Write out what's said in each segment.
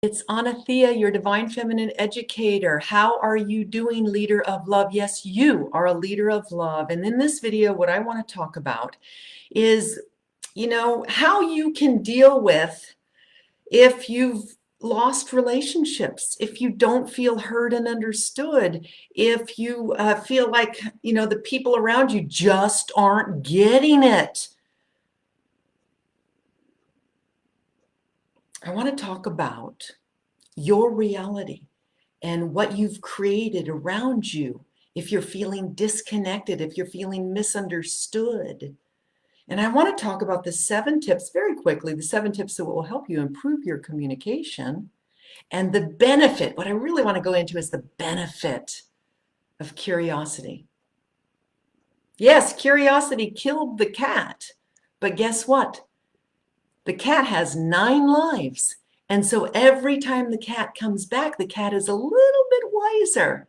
It's Anathea, your Divine Feminine Educator. How are you doing, leader of love? Yes, you are a leader of love. And in this video, what I want to talk about is, how you can deal with if you've lost relationships, if you don't feel heard and understood, if you feel like, the people around you just aren't getting it. I want to talk about your reality and what you've created around you if you're feeling disconnected, if you're feeling misunderstood. And I want to talk about the 7 tips very quickly, the 7 tips that will help you improve your communication and the benefit. What I really want to go into is the benefit of curiosity. Yes, curiosity killed the cat, but guess what? The cat has 9 lives. And so every time the cat comes back, the cat is a little bit wiser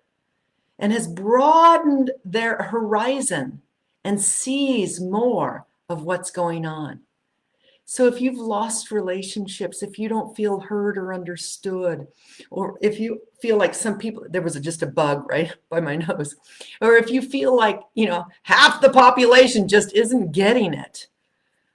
and has broadened their horizon and sees more of what's going on. So if you've lost relationships, if you don't feel heard or understood, or if you feel like some people, there was just a bug right by my nose, or if you feel like, half the population just isn't getting it,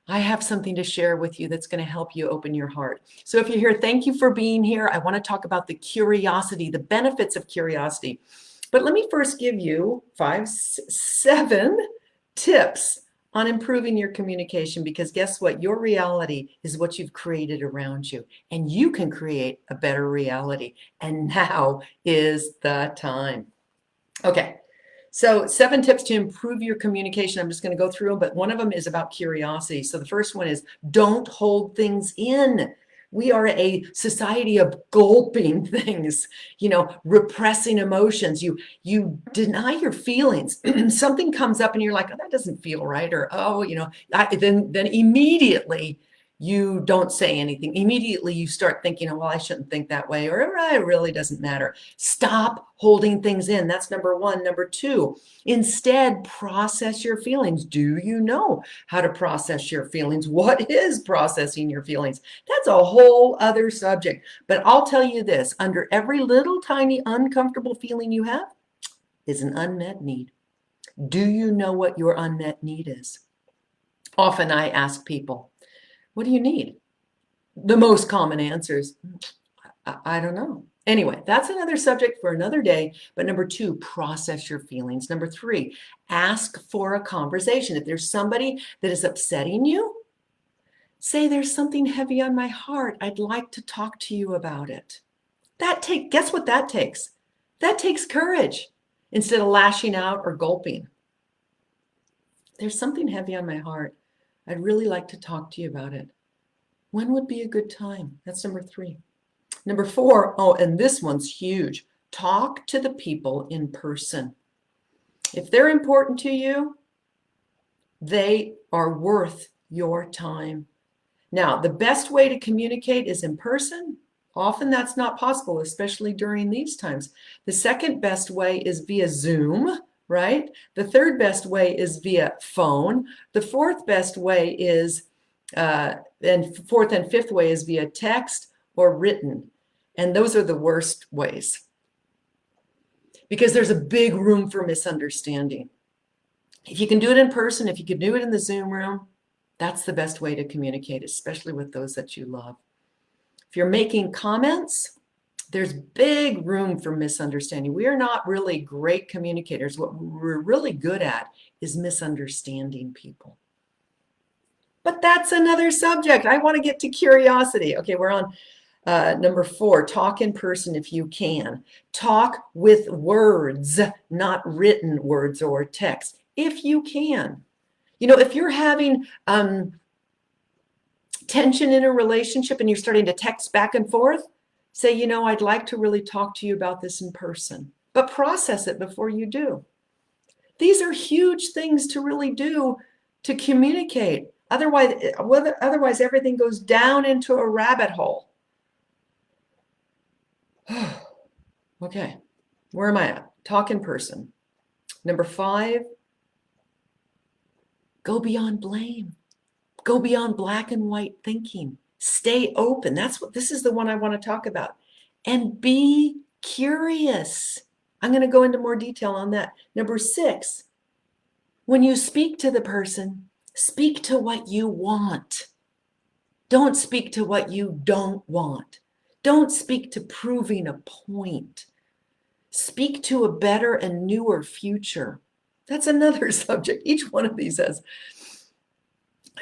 I have something to share with you that's going to help you open your heart. So if you're here, thank you for being here. I want to talk about the curiosity, the benefits of curiosity. But let me first give you 7 tips on improving your communication, because guess what? Your reality is what you've created around you, and you can create a better reality. And now is the time. Okay. So 7 tips to improve your communication. I'm just going to go through them, but one of them is about curiosity. So the first one is don't hold things in. We are a society of gulping things, repressing emotions. You deny your feelings. Something comes up and you're like, oh, that doesn't feel right. Or, oh, then immediately you don't say anything. Immediately you start thinking, oh, well, I shouldn't think that way, or it really doesn't matter. Stop holding things in. That's number 1. Number 2, instead, process your feelings. Do you know how to process your feelings? What is processing your feelings? That's a whole other subject. But I'll tell you this, under every little tiny uncomfortable feeling you have is an unmet need. Do you know what your unmet need is? Often I ask people, what do you need? The most common answer is, I don't know. Anyway, that's another subject for another day. But number 2, process your feelings. Number 3, ask for a conversation. If there's somebody that is upsetting you, say there's something heavy on my heart. I'd like to talk to you about it. Guess what that takes? That takes courage instead of lashing out or gulping. There's something heavy on my heart. I'd really like to talk to you about it. When would be a good time? That's number 3. Number 4, oh, and this one's huge. Talk to the people in person. If they're important to you, they are worth your time. Now, the best way to communicate is in person. Often that's not possible, especially during these times. The second best way is via Zoom, right? The third best way is via phone. The fourth best way is, and fourth and fifth way is via text or written. And those are the worst ways because there's a big room for misunderstanding. If you can do it in person, if you can do it in the Zoom room, that's the best way to communicate, especially with those that you love. If you're making comments, there's big room for misunderstanding. We are not really great communicators. What we're really good at is misunderstanding people. But that's another subject. I want to get to curiosity. Okay, we're on number 4, talk in person if you can. Talk with words, not written words or text, if you can. If you're having tension in a relationship and you're starting to text back and forth, say, I'd like to really talk to you about this in person, but process it before you do. These are huge things to really do to communicate. Otherwise, everything goes down into a rabbit hole. Okay, where am I at? Talk in person. Number 5, go beyond blame. Go beyond black and white thinking. Stay open. This is the one I want to talk about. And be curious. I'm going to go into more detail on that. Number 6, when you speak to the person, speak to what you want. Don't speak to what you don't want. Don't speak to proving a point. Speak to a better and newer future. That's another subject. Each one of these has,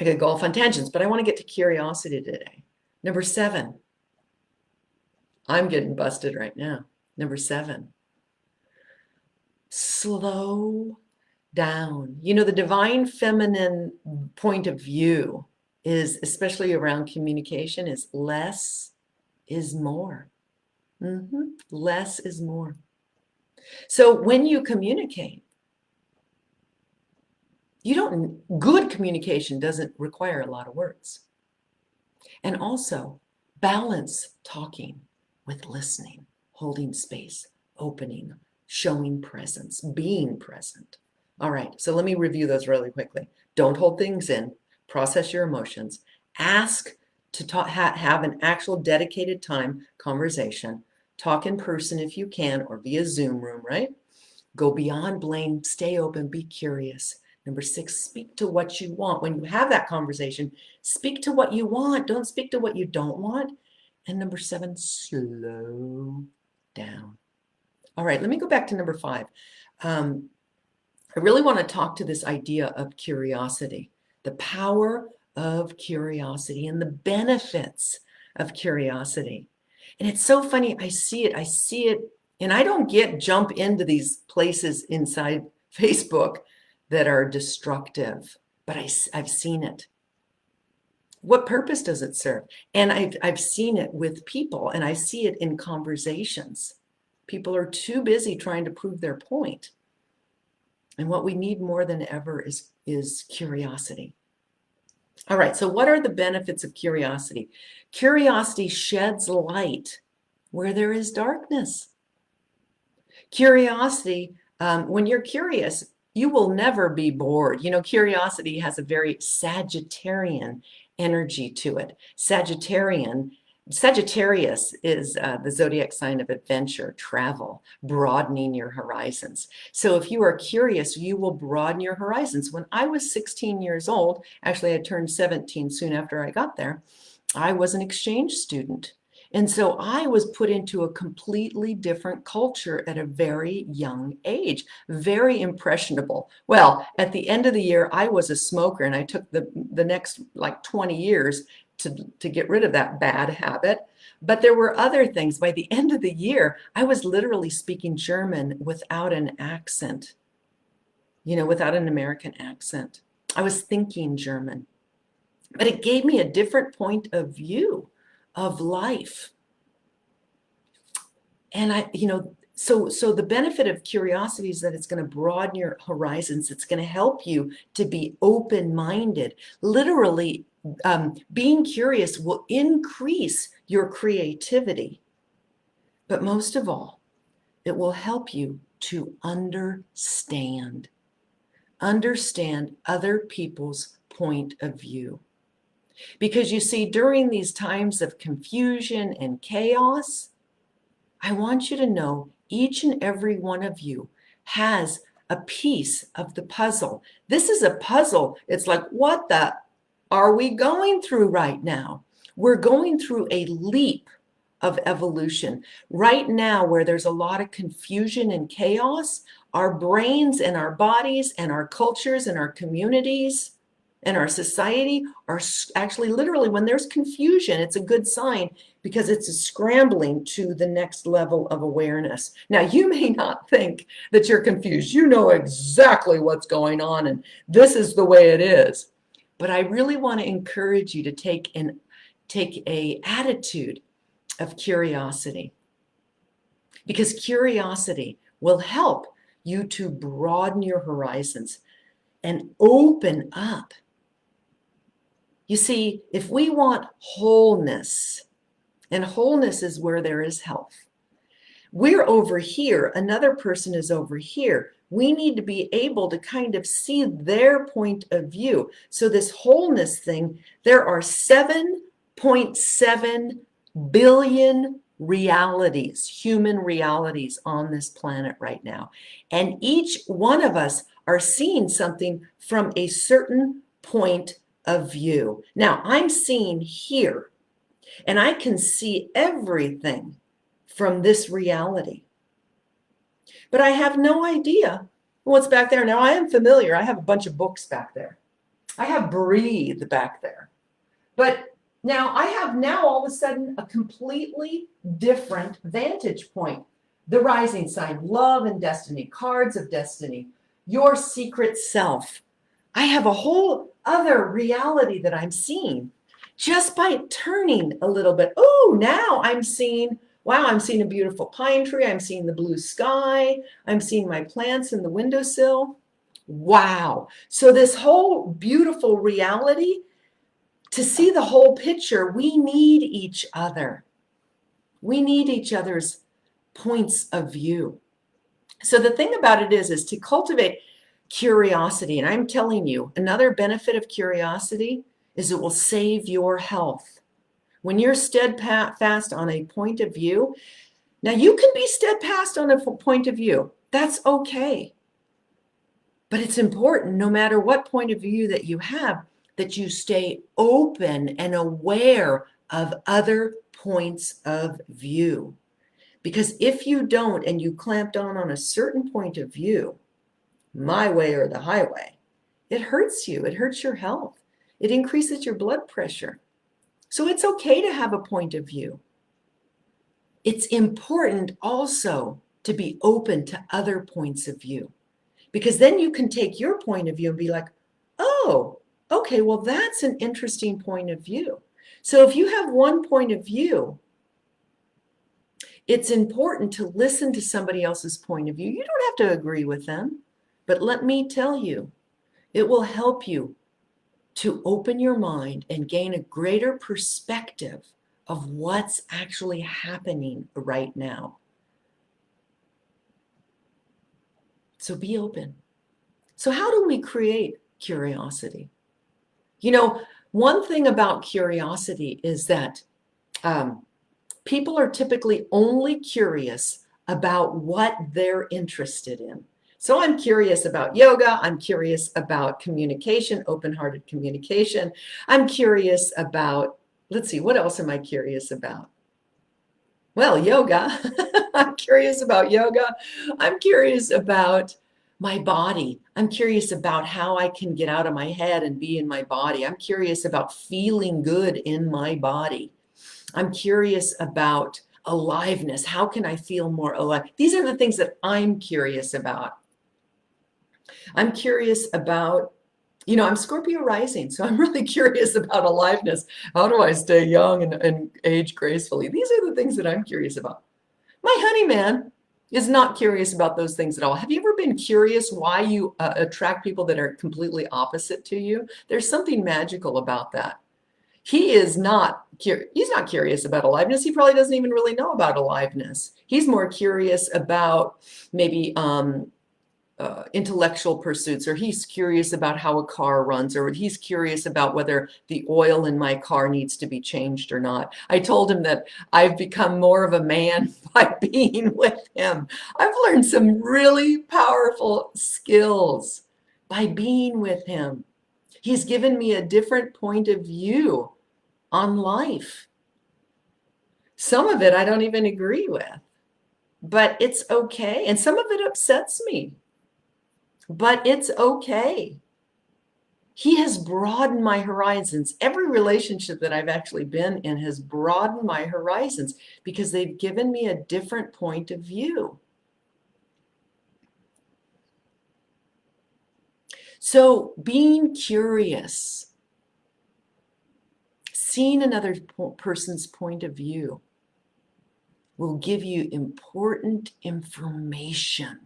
I could go off on tangents, but I want to get to curiosity today. Number 7, I'm getting busted right now. Number 7, slow down. You know, the divine feminine point of view is, especially around communication, is less is more. Less is more. So when you communicate, good communication doesn't require a lot of words. And also balance talking with listening, holding space, opening, showing presence, being present. All right, so let me review those really quickly. Don't hold things in, process your emotions, ask to talk, have an actual dedicated time conversation, talk in person if you can, or via Zoom room, right? Go beyond blame, stay open, be curious. Number 6, speak to what you want. When you have that conversation, speak to what you want. Don't speak to what you don't want. And number 7, slow down. All right, let me go back to number 5. I really want to talk to this idea of curiosity, the power of curiosity and the benefits of curiosity. And it's so funny, I see it, and I don't jump into these places inside Facebook that are destructive, but I've seen it. What purpose does it serve? And I've seen it with people, and I see it in conversations. People are too busy trying to prove their point. And what we need more than ever is curiosity. All right, so what are the benefits of curiosity? Curiosity sheds light where there is darkness. Curiosity, when you're curious, you will never be bored. You know, curiosity has a very Sagittarian energy to it. Sagittarius is the zodiac sign of adventure, travel, broadening your horizons. So if you are curious, you will broaden your horizons. When I was 16 years old, actually I turned 17 soon after I got there, I was an exchange student. And so I was put into a completely different culture at a very young age, very impressionable. Well, at the end of the year, I was a smoker, and I took the next like 20 years to get rid of that bad habit. But there were other things. By the end of the year, I was literally speaking German without an accent, you know, without an American accent. I was thinking German. But it gave me a different point of view of life. And so the benefit of curiosity is that it's going to broaden your horizons. It's going to help you to be open-minded. Literally, being curious will increase your creativity. But most of all, it will help you to understand other people's point of view. Because you see, during these times of confusion and chaos, I want you to know each and every one of you has a piece of the puzzle. This is a puzzle. It's like, what the are we going through right now? We're going through a leap of evolution. Right now, where there's a lot of confusion and chaos, our brains and our bodies and our cultures and our communities and our society are actually, literally, when there's confusion, it's a good sign, because it's a scrambling to the next level of awareness. Now, you may not think that you're confused. You know exactly what's going on, and this is the way it is. But I really want to encourage you to take a attitude of curiosity, because curiosity will help you to broaden your horizons and open up. You see, if we want wholeness, and wholeness is where there is health, we're over here, another person is over here. We need to be able to kind of see their point of view. So this wholeness thing, there are 7 1.7 billion realities, human realities on this planet right now. And each one of us are seeing something from a certain point of view. Now, I'm seeing here, and I can see everything from this reality. But I have no idea what's back there. Now, I am familiar. I have a bunch of books back there. I have Breathe back there. But now I have all of a sudden a completely different vantage point. The rising sign, love and destiny, cards of destiny, your secret self. I have a whole other reality that I'm seeing just by turning a little bit. Oh, now I'm seeing, wow, I'm seeing a beautiful pine tree. I'm seeing the blue sky. I'm seeing my plants in the windowsill. Wow. So this whole beautiful reality, to see the whole picture, we need each other. We need each other's points of view. So the thing about it is to cultivate curiosity. And I'm telling you, another benefit of curiosity is it will save your health. When you're steadfast on a point of view, now you can be steadfast on a point of view. That's okay. But it's important, no matter what point of view that you have, that you stay open and aware of other points of view. Because if you don't and you clamp down on a certain point of view, my way or the highway, it hurts you. It hurts your health. It increases your blood pressure. So it's okay to have a point of view. It's important also to be open to other points of view, because then you can take your point of view and be like, oh, okay, well, that's an interesting point of view. So if you have one point of view, it's important to listen to somebody else's point of view. You don't have to agree with them, but let me tell you, it will help you to open your mind and gain a greater perspective of what's actually happening right now. So be open. So how do we create curiosity? You know, one thing about curiosity is that people are typically only curious about what they're interested in. So I'm curious about yoga. I'm curious about communication, open-hearted communication. I'm curious about, let's see, what else am I curious about? Well, yoga. I'm curious about yoga. I'm curious about my body. I'm curious about how I can get out of my head and be in my body. I'm curious about feeling good in my body. I'm curious about aliveness. How can I feel more alive? These are the things that I'm curious about. I'm curious about, you know, I'm Scorpio rising, so I'm really curious about aliveness. How do I stay young and age gracefully? These are the things that I'm curious about. My honey man is not curious about those things at all. Have you ever been curious why you attract people that are completely opposite to you? There's something magical about that. He is not he's not curious about aliveness. He probably doesn't even really know about aliveness. He's more curious about maybe intellectual pursuits, or he's curious about how a car runs, or he's curious about whether the oil in my car needs to be changed or not. I told him that I've become more of a man by being with him. I've learned some really powerful skills by being with him. He's given me a different point of view on life. Some of it I don't even agree with, but it's okay. And some of it upsets me, but it's okay. He has broadened my horizons. Every relationship that I've actually been in has broadened my horizons because they've given me a different point of view. So being curious, seeing another person's point of view will give you important information.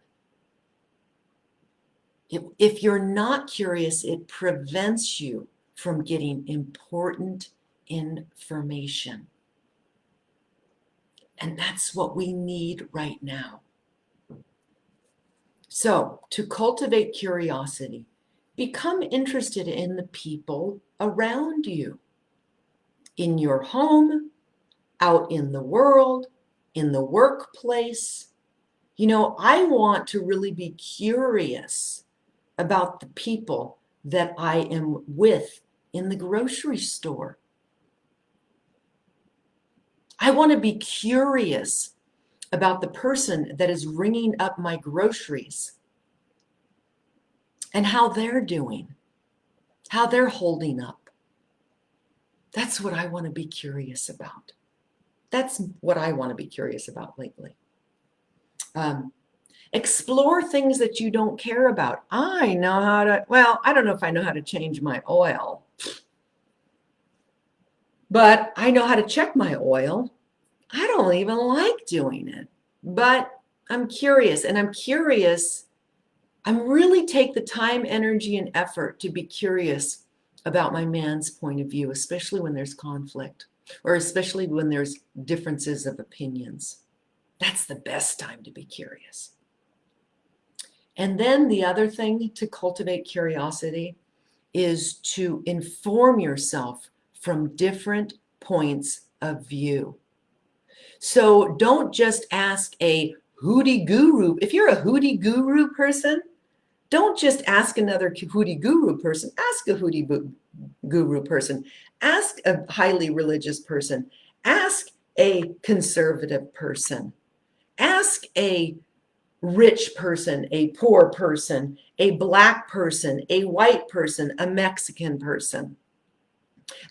If you're not curious, it prevents you from getting important information. And that's what we need right now. So, to cultivate curiosity, become interested in the people around you. in your home, out in the world, in the workplace. You know, I want to really be curious about the people that I am with in the grocery store. I want to be curious about the person that is ringing up my groceries and how they're doing, how they're holding up. That's what I want to be curious about. That's what I want to be curious about lately. Explore things that you don't care about. I know how to, well, I don't know if I know how to change my oil, but I know how to check my oil. I don't even like doing it, but I'm curious, and I'm curious. I'm really take the time, energy, and effort to be curious about my man's point of view, especially when there's conflict, or especially when there's differences of opinions. That's the best time to be curious. And then the other thing to cultivate curiosity is to inform yourself from different points of view. So don't just ask a hootie guru. If you're a hootie guru person, don't just ask another hootie guru person. Ask a hootie guru person. Ask a highly religious person. Ask a conservative person. Ask a rich person, a poor person, a black person, a white person, a Mexican person.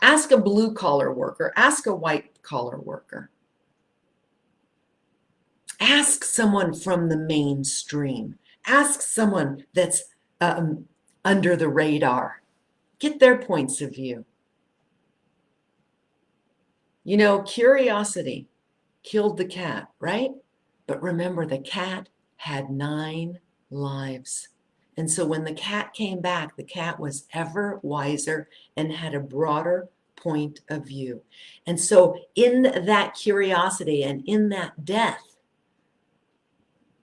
Ask a blue collar worker. Ask a white collar worker. Ask someone from the mainstream. Ask someone that's under the radar. Get their points of view. You know, curiosity killed the cat, right? But remember, the cat had 9 lives. And so when the cat came back, the cat was ever wiser and had a broader point of view. And so in that curiosity and in that death,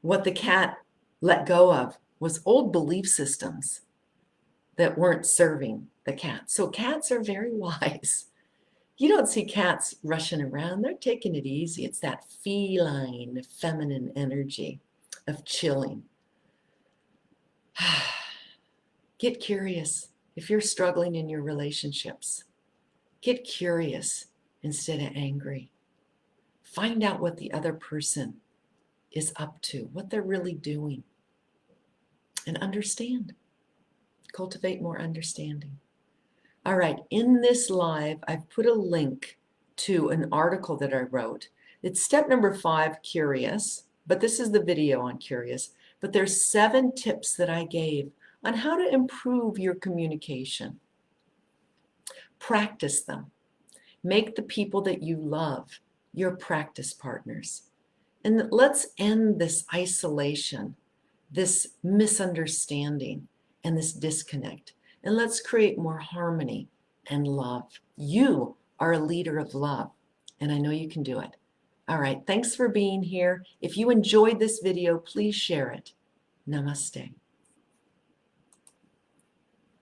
what the cat let go of was old belief systems that weren't serving the cat. So cats are very wise. You don't see cats rushing around. They're taking it easy. It's that feline, feminine energy of chilling. Get curious. If you're struggling in your relationships, get curious instead of angry. Find out what the other person is up to, what they're really doing, and understand. Cultivate more understanding. All right, in this live, I've put a link to an article that I wrote. It's step number 5, curious, but this is the video on curious. But there's 7 tips that I gave on how to improve your communication. Practice them. Make the people that you love your practice partners. And let's end this isolation, this misunderstanding, and this disconnect. And let's create more harmony and love. You are a leader of love, and I know you can do it. All right, thanks for being here. If you enjoyed this video, please share it. Namaste.